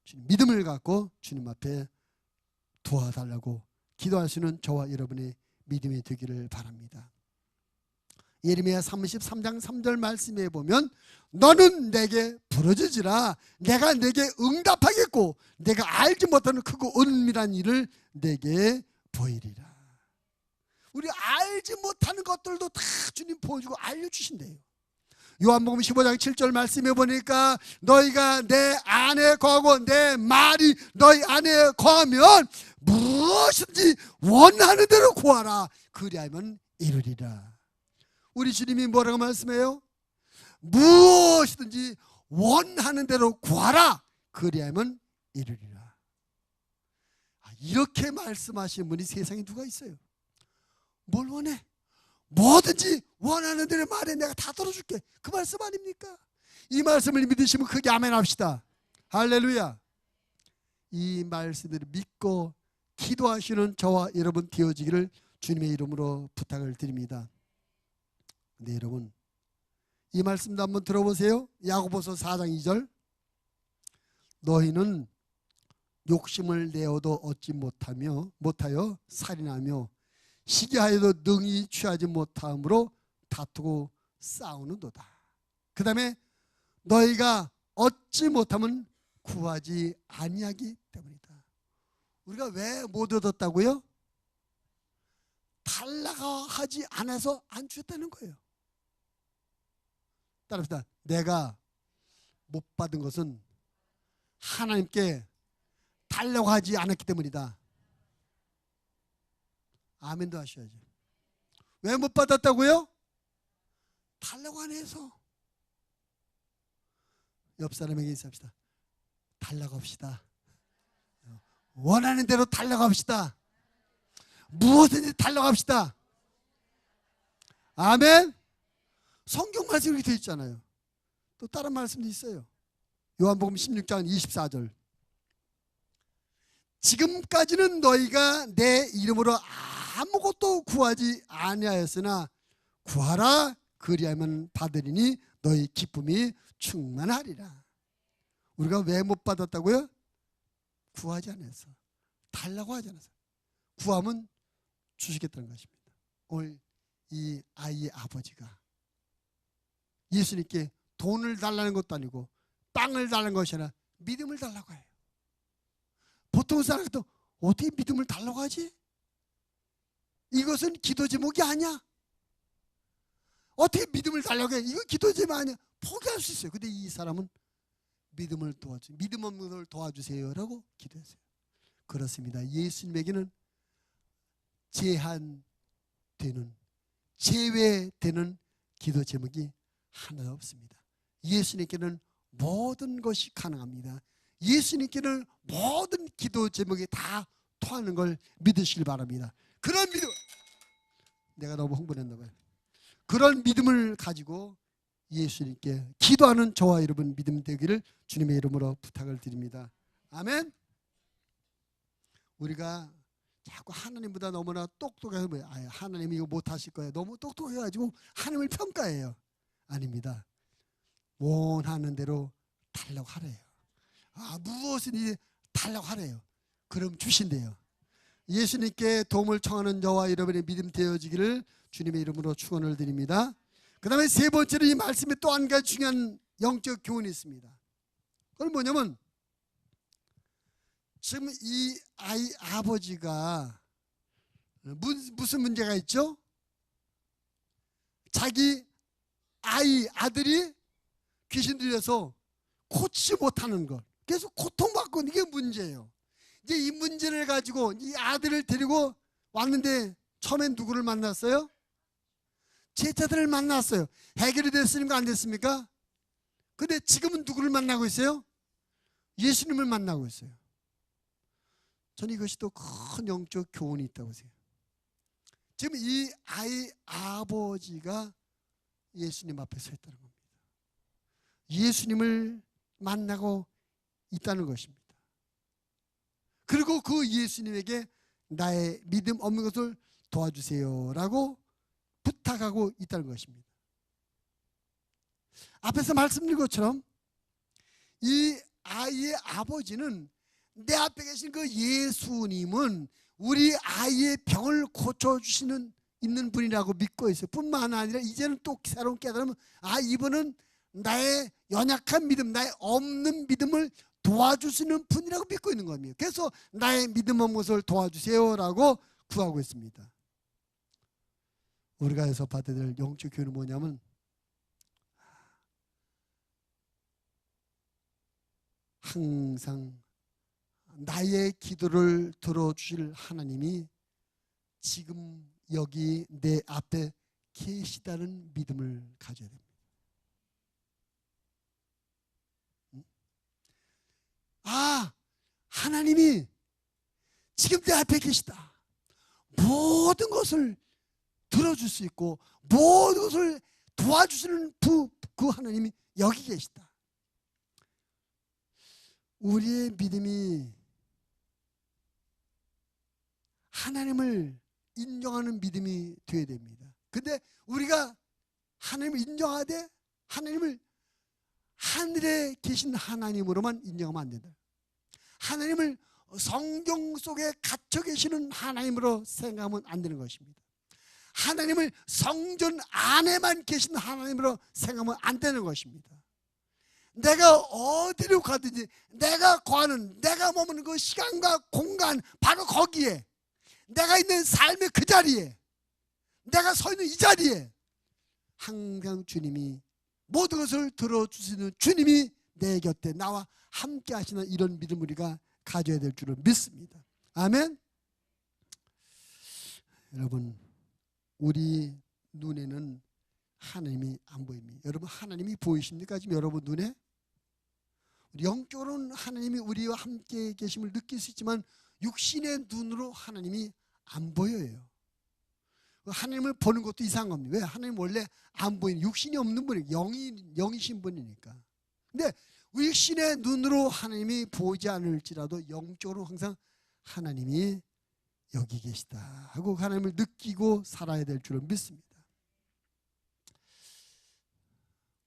주님 믿음을 갖고 주님 앞에 도와달라고 기도하시는 저와 여러분의 믿음이 되기를 바랍니다. 예레미야 33장 3절 말씀에 보면 너는 내게 부르짖으라 내가 내게 응답하겠고 내가 알지 못하는 크고 은밀한 일을 내게 보이리라. 우리 알지 못하는 것들도 다 주님 보여주고 알려주신대요. 요한복음 15장 7절 말씀해 보니까 너희가 내 안에 거하고 내 말이 너희 안에 거하면 무엇이든지 원하는 대로 구하라 그리하면 이루리라. 우리 주님이 뭐라고 말씀해요? 무엇이든지 원하는 대로 구하라 그리하면 이루리라. 이렇게 말씀하시는 분이 세상에 누가 있어요? 뭘 원해? 뭐든지 원하는 대로 말해, 내가 다 들어줄게, 그 말씀 아닙니까? 이 말씀을 믿으시면 크게 아멘 합시다. 할렐루야. 이 말씀을 믿고 기도하시는 저와 여러분 되어지기를 주님의 이름으로 부탁을 드립니다. 근데 여러분 이 말씀도 한번 들어보세요. 야고보서 4장 2절 너희는 욕심을 내어도 얻지 못하여 살인하며 시기하여도 능히 취하지 못함으로 다투고 싸우는도다. 그 다음에 너희가 얻지 못하면 구하지 아니하기 때문이다. 우리가 왜 못 얻었다고요? 달라고 하지 않아서 안 주었다는 거예요. 따라합시다. 내가 못 받은 것은 하나님께 달라고 하지 않았기 때문이다. 아멘도 하셔야죠. 왜 못 받았다고요? 달라고 안 해서. 옆 사람에게 인사합시다. 달라고 합시다. 원하는 대로 달라고 합시다. 무엇이든지 달라고 합시다. 아멘. 성경 말씀이 이렇게 되어 있잖아요. 또 다른 말씀도 있어요. 요한복음 16장 24절 지금까지는 너희가 내 이름으로 아무것도 구하지 아니하였으나 구하라 그리하면 받으리니 너희 기쁨이 충만하리라. 우리가 왜 못 받았다고요? 구하지 않아서, 달라고 하지 않아서. 구하면 주시겠다는 것입니다. 오늘 이 아이의 아버지가 예수님께 돈을 달라는 것도 아니고 빵을 달라는 것이 아니라 믿음을 달라고 해요. 보통 사람들도 어떻게 믿음을 달라고 하지? 이것은 기도 제목이 아니야. 어떻게 믿음을 달라고 해? 이거 기도 제목 아니야. 포기할 수 있어요. 근데 이 사람은 믿음을 도와주세요. 믿음 없는 걸 도와주세요라고 기도했어요. 그렇습니다. 예수님에게는 제한되는, 제외되는 기도 제목이 하나도 없습니다. 예수님께는 모든 것이 가능합니다. 예수님께는 모든 기도 제목이 다 통하는 걸 믿으시길 바랍니다. 그런 믿음, 내가 너무 흥분했나 봐요. 그런 믿음을 가지고 예수님께 기도하는 저와 여러분 믿음 되기를 주님의 이름으로 부탁을 드립니다. 아멘. 우리가 자꾸 하나님보다 너무나 똑똑해서 하나님이 이거 못하실 거예요. 너무 똑똑해가지고 하나님을 평가해요. 아닙니다. 원하는 대로 달라고 하래요. 무엇이든지 달라고 하래요. 그럼 주신대요. 예수님께 도움을 청하는 저와 여러분의 믿음 되어지기를 주님의 이름으로 축원을 드립니다. 그 다음에 세 번째로 이 말씀에 또 한 가지 중요한 영적 교훈이 있습니다. 그건 뭐냐면 지금 이 아이 아버지가 무슨 문제가 있죠? 자기 아들이 귀신 들려서 고치지 못하는 것, 계속 고통받고 있는 게 문제예요. 이제 이 문제를 가지고 이 아들을 데리고 왔는데 처음엔 누구를 만났어요? 제자들을 만났어요. 해결이 됐습니까? 안 됐습니까? 근데 지금은 누구를 만나고 있어요? 예수님을 만나고 있어요. 저는 이것이 또 큰 영적 교훈이 있다고 생각해요. 지금 이 아이 아버지가 예수님 앞에 서 있다는 겁니다. 예수님을 만나고 있다는 것입니다. 그리고 그 예수님에게 나의 믿음 없는 것을 도와주세요 라고 부탁하고 있다는 것입니다. 앞에서 말씀드린 것처럼 이 아이의 아버지는 내 앞에 계신 그 예수님은 우리 아이의 병을 고쳐주시는 있는 분이라고 믿고 있어요. 뿐만 아니라 이제는 또 새로운 깨달으면 이분은 나의 연약한 믿음, 나의 없는 믿음을 도와주시는 분이라고 믿고 있는 겁니다. 그래서 나의 믿음 없는 것을 도와주세요 라고 구하고 있습니다. 우리가 해서 받아야 될 영적 교훈은 뭐냐면 항상 나의 기도를 들어주실 하나님이 지금 여기 내 앞에 계시다는 믿음을 가져야 됩니다. 하나님이 지금 내 앞에 계시다. 모든 것을 들어줄 수 있고 모든 것을 도와주시는 그 하나님이 여기 계시다. 우리의 믿음이 하나님을 인정하는 믿음이 되어야 됩니다. 근데 우리가 하나님을 인정하되 하나님을 하늘에 계신 하나님으로만 인정하면 안 된다. 하나님을 성경 속에 갇혀 계시는 하나님으로 생각하면 안 되는 것입니다. 하나님을 성전 안에만 계신 하나님으로 생각하면 안 되는 것입니다. 내가 어디로 가든지 내가 거하는, 내가 머무는 그 시간과 공간, 바로 거기에, 내가 있는 삶의 그 자리에, 내가 서 있는 이 자리에 항상 주님이 모든 것을 들어주시는 주님이 내 곁에 나와 함께 하시는 이런 믿음을 우리가 가져야 될 줄을 믿습니다. 아멘. 여러분, 우리 눈에는 하나님이 안 보입니다. 여러분, 하나님이 보이십니까? 지금 여러분 눈에? 영적으로는 하나님이 우리와 함께 계심을 느낄 수 있지만 육신의 눈으로 하나님이 안 보여요. 하나님을 보는 것도 이상한 겁니다. 왜? 하나님 원래 안 보이는, 육신이 없는 분이에요. 영이신 분이니까. 근데 육신의 눈으로 하나님이 보이지 않을지라도 영적으로 항상 하나님이 여기 계시다 하고 하나님을 느끼고 살아야 될 줄을 믿습니다.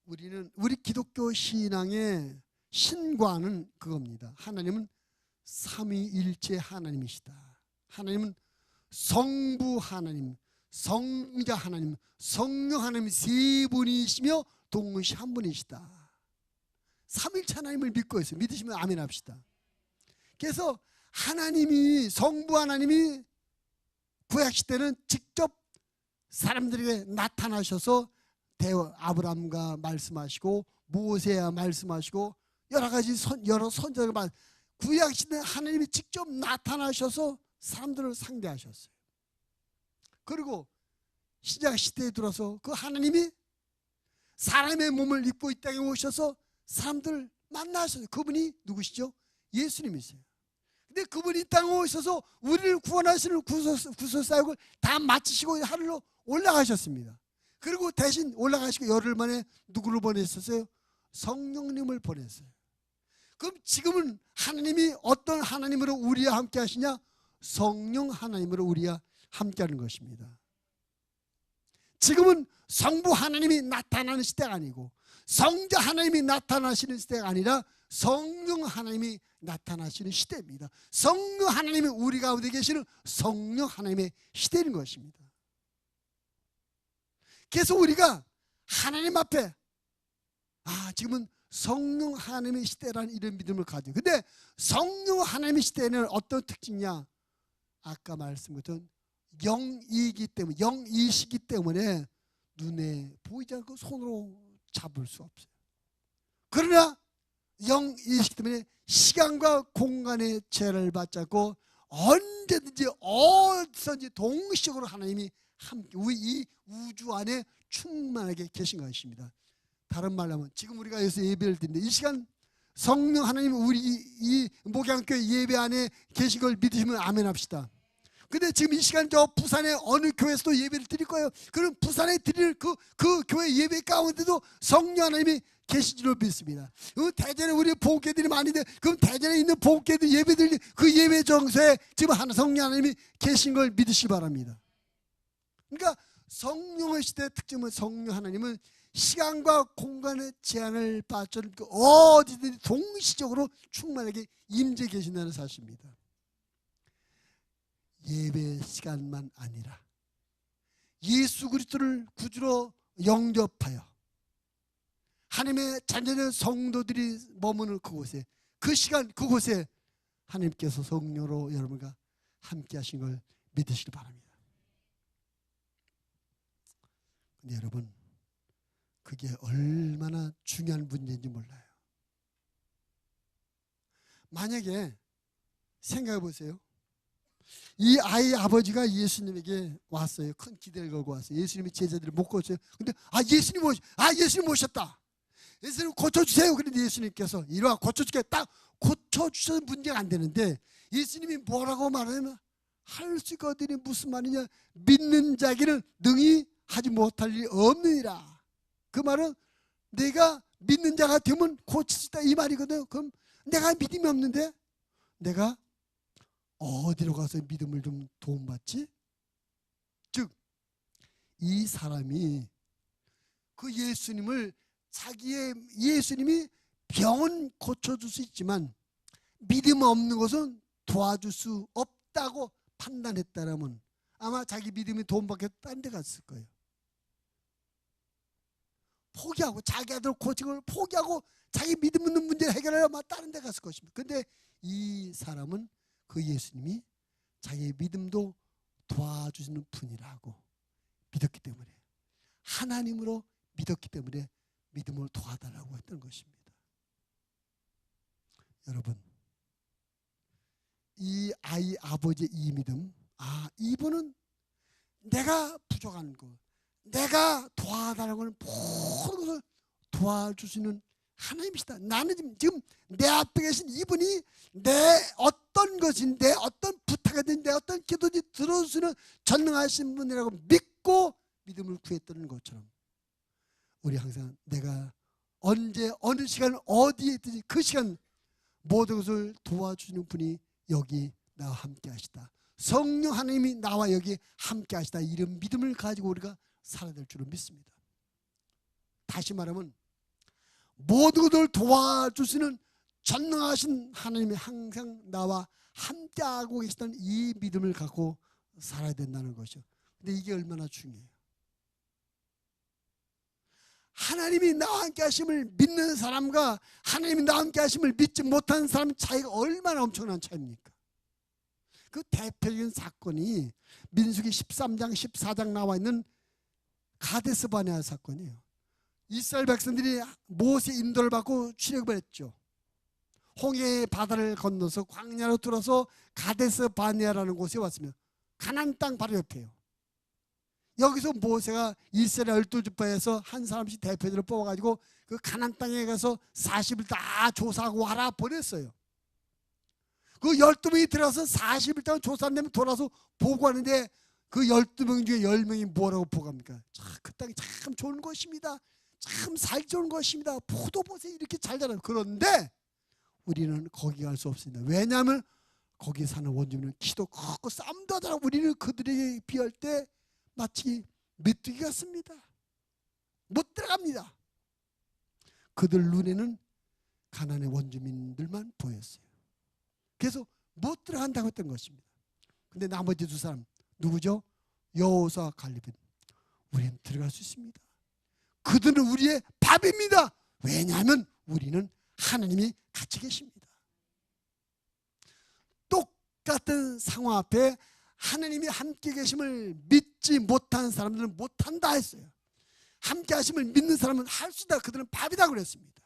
우리 기독교 신앙의 신과는 그겁니다. 하나님은 삼위일체 하나님이시다. 하나님은 성부 하나님, 성자 하나님, 성령 하나님 세 분이시며 동시 한 분이시다. 삼일체 하나님을 믿고 있어요. 믿으시면 아멘 합시다. 그래서 하나님이, 성부 하나님이 구약시대는 직접 사람들에게 나타나셔서 아브라함과 말씀하시고 모세와 말씀하시고 여러 가지 여러 선지자가 구약시대 하나님이 직접 나타나셔서 사람들을 상대하셨어요. 그리고 신약시대에 들어서 그 하나님이 사람의 몸을 입고 이 땅에 오셔서 사람들을 만나셨어요. 그분이 누구시죠? 예수님이세요. 근데 그분이 이 땅에 오셔서 우리를 구원하시는 구속사역을 다 마치시고 하늘로 올라가셨습니다. 그리고 대신 올라가시고 열흘 만에 누구를 보냈었어요? 성령님을 보냈어요. 그럼 지금은 하나님이 어떤 하나님으로 우리와 함께 하시냐? 성령 하나님으로 우리와 함께 하는 것입니다. 지금은 성부 하나님이 나타나는 시대가 아니고 성자 하나님이 나타나시는 시대가 아니라 성령 하나님이 나타나시는 시대입니다. 성령 하나님이 우리 가운데 계시는 성령 하나님의 시대인 것입니다. 그래서 우리가 하나님 앞에 지금은 성령 하나님의 시대라는 이런 믿음을 가지고, 근데 성령 하나님의 시대는 어떤 특징이냐? 아까 말씀드렸던 영이기 때문에, 영이시기 때문에 눈에 보이지 않고 손으로 잡을 수 없어요. 그러나 영이시기 때문에 시간과 공간의 제한을 받지 않고 언제든지 어디서든지 동시적으로 하나님이 함께 이 우주 안에 충만하게 계신 것입니다. 다른 말로 하면 지금 우리가 여기서 예배를 드리는데 이 시간 성령 하나님 우리 이 목양교회 예배 안에 계신 걸 믿으시면 아멘 합시다. 근데 지금 이 시간 저 부산의 어느 교회에서도 예배를 드릴 거예요. 그럼 부산에 드릴 그 교회 예배 가운데도 성령 하나님이 계신 줄로 믿습니다. 대전에 우리 보호교회들이 많은데 그럼 대전에 있는 보호교회들 예배들 그 예배 정서에 지금 성령 하나님이 계신 걸 믿으시기 바랍니다. 그러니까 성령의 시대의 특징은 성령 하나님은 시간과 공간의 제한을 받지 않고 어디든지 동시적으로 충만하게 임재 계신다는 사실입니다. 예배 시간만 아니라 예수 그리스도를 구주로 영접하여 하나님의 자녀된 성도들이 머무는 그곳에, 그 시간 그곳에 하나님께서 성령으로 여러분과 함께 하신 걸 믿으시기 바랍니다. 근데 여러분, 그게 얼마나 중요한 문제인지 몰라요. 만약에 생각해 보세요. 이 아이의 아버지가 예수님에게 왔어요. 큰 기대를 걸고 왔어요. 예수님이 제자들을 못 고쳐요. 근데 예수님 오셨다. 예수님 고쳐주세요. 그런데 예수님께서 이리 와 고쳐줄게. 딱 고쳐주셔서 문제가 안 되는데 예수님이 뭐라고 말하냐면 할 수 있거든요. 무슨 말이냐? 믿는 자에게는 능히 하지 못할 일이 없느니라. 그 말은 내가 믿는 자가 되면 고칠 수 있다 이 말이거든. 그럼 내가 믿음이 없는데 내가 어디로 가서 믿음을 좀 도움받지? 즉 이 사람이 그 예수님이 병은 고쳐줄 수 있지만 믿음 없는 것은 도와줄 수 없다고 판단했다라면 아마 자기 믿음이 도움받게 딴 데 갔을 거예요. 포기하고 자기 아들 고친 걸 포기하고 자기 믿음 없는 문제를 해결하려 다른 데 갔을 것입니다. 그런데 이 사람은 그 예수님이 자기의 믿음도 도와주시는 분이라고 믿었기 때문에, 하나님으로 믿었기 때문에 믿음을 도와달라고 했던 것입니다. 여러분, 이 아이 아버지의 이 믿음, 이분은 내가 부족한 것, 내가 도와달라는 걸 모든 것을 도와주시는 하나님이시다. 나는 지금 내 앞에 계신 이분이 내 어떤 것인데 어떤 부탁이든 내 어떤 기도든지 들어주시는 전능하신 분이라고 믿고 믿음을 구했던 것처럼 우리 항상 내가 언제 어느 시간 어디에 있든지 그 시간 모든 것을 도와주시는 분이 여기 나와 함께 하시다. 성령 하나님이 나와 여기 함께 하시다. 이런 믿음을 가지고 우리가 살아야 될 줄을 믿습니다. 다시 말하면 모든 것을 도와주시는 전능하신 하나님이 항상 나와 함께하고 계시다는 이 믿음을 갖고 살아야 된다는 것이죠. 근데 이게 얼마나 중요해요. 하나님이 나와 함께 하심을 믿는 사람과 하나님이 나와 함께 하심을 믿지 못하는 사람의 차이가 얼마나 엄청난 차이입니까? 그 대표적인 사건이 민수기 13장 14장 나와 있는 가데스 바네아 사건이에요. 이스라엘 백성들이 모세 인도를 받고 출애굽을 했죠. 홍해 바다를 건너서 광야로 들어서 가데스 바네아라는 곳에 왔으면 가나안 땅 바로 옆에요. 여기서 모세가 이스라엘 12지파에서 한 사람씩 대표들을 뽑아가지고 그 가나안 땅에 가서 40일 다 조사하고 와라 보냈어요. 그 12명이 들어가서 40일 동안 조사한 다음에 돌아서 보고하는데 그 12명 중에 10명이 뭐라고 보고합니까? 그 땅이 참 좋은 것입니다. 참 살기 좋은 것입니다. 포도밭에 이렇게 잘 자라요. 그런데 우리는 거기 갈 수 없습니다. 왜냐하면 거기 사는 원주민은 키도 크고 쌈도 하더라고. 우리는 그들에게 비할 때 마치 메뚜기 같습니다. 못 들어갑니다. 그들 눈에는 가나안의 원주민들만 보였어요. 그래서 못 들어간다고 했던 것입니다. 근데 나머지 두 사람 누구죠? 여호수아와 갈렙은 우리는 들어갈 수 있습니다. 그들은 우리의 밥입니다. 왜냐하면 우리는 하나님이 같이 계십니다. 똑같은 상황 앞에 하나님이 함께 계심을 믿지 못한 사람들은 못한다 했어요. 함께 하심을 믿는 사람은 할 수 있다. 그들은 밥이다 그랬습니다.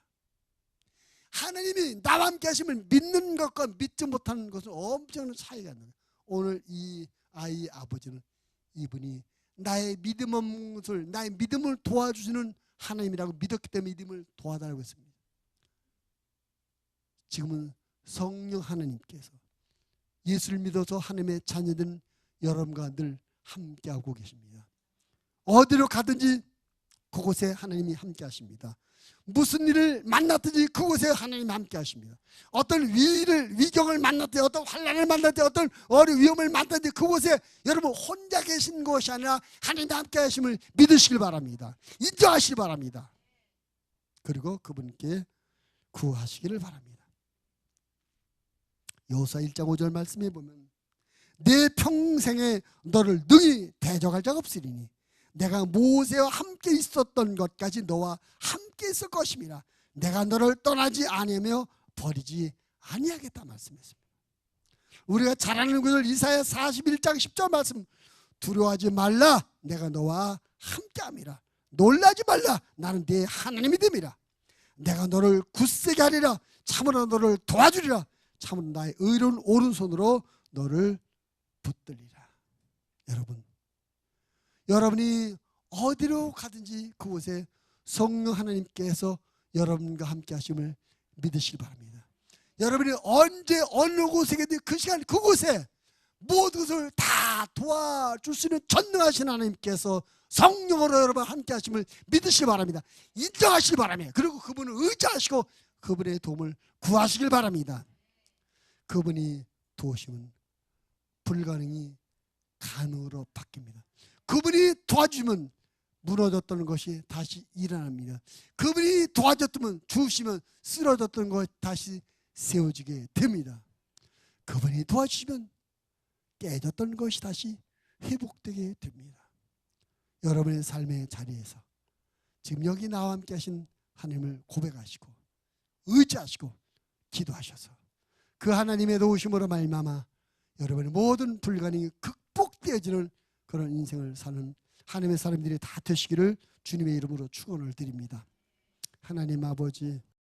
하나님이 나와 함께 하심을 믿는 것과 믿지 못하는 것은 엄청난 차이가 있는 거예요. 오늘 이 아이의 아버지는 이분이 나의 믿음을 도와주시는 하나님이라고 믿었기 때문에 믿음을 도와달라고 했습니다. 지금은 성령 하나님께서 예수를 믿어서 하나님의 자녀된 여러분과 늘 함께하고 계십니다. 어디로 가든지 그곳에 하나님이 함께 하십니다. 무슨 일을 만났든지 그곳에 하나님이 함께 하십니다. 어떤 위경을 만났든지 어떤 환난을 만났든지 어떤 위험을 만났든지 그곳에 여러분 혼자 계신 것이 아니라 하나님이 함께 하심을 믿으시길 바랍니다. 인정하시길 바랍니다. 그리고 그분께 구하시기를 바랍니다. 여호수아 1장 5절 말씀에 보면 내 평생에 너를 능히 대적할 자가 없으리니 내가 모세와 함께 있었던 것까지 너와 함께 있을 것임이라. 내가 너를 떠나지 아니하며 버리지 아니하겠다 말씀했습니다. 우리가 잘 아는 것을 이사야 41장 10절 말씀, 두려워하지 말라 내가 너와 함께함이라. 놀라지 말라 나는 네 하나님이 됨이라. 내가 너를 굳세게 하리라. 참으로 너를 도와주리라. 참으로 나의 의로운 오른손으로 너를 붙들리라. 여러분이 어디로 가든지 그곳에 성령 하나님께서 여러분과 함께 하심을 믿으시기 바랍니다. 여러분이 언제 어느 곳에 계든 그 시간 그곳에 모든 것을 다 도와줄 수 있는 전능하신 하나님께서 성령으로 여러분 함께 하심을 믿으시기 바랍니다. 인정하시기 바랍니다. 그리고 그분을 의지하시고 그분의 도움을 구하시길 바랍니다. 그분이 도우시면 불가능이 가능으로 바뀝니다. 그분이 도와주면 무너졌던 것이 다시 일어납니다. 그분이 도와줬다면 주시면 쓰러졌던 것이 다시 세워지게 됩니다. 그분이 도와주시면 깨졌던 것이 다시 회복되게 됩니다. 여러분의 삶의 자리에서 지금 여기 나와 함께 하신 하나님을 고백하시고 의지하시고 기도하셔서 그 하나님의 도우심으로 말미암아 여러분의 모든 불가능이 극복되어지는 그런 인생을 사는 하나님의 사람들이 다 되시기를 주님의 이름으로 축원을 드립니다. 하나님 아버지,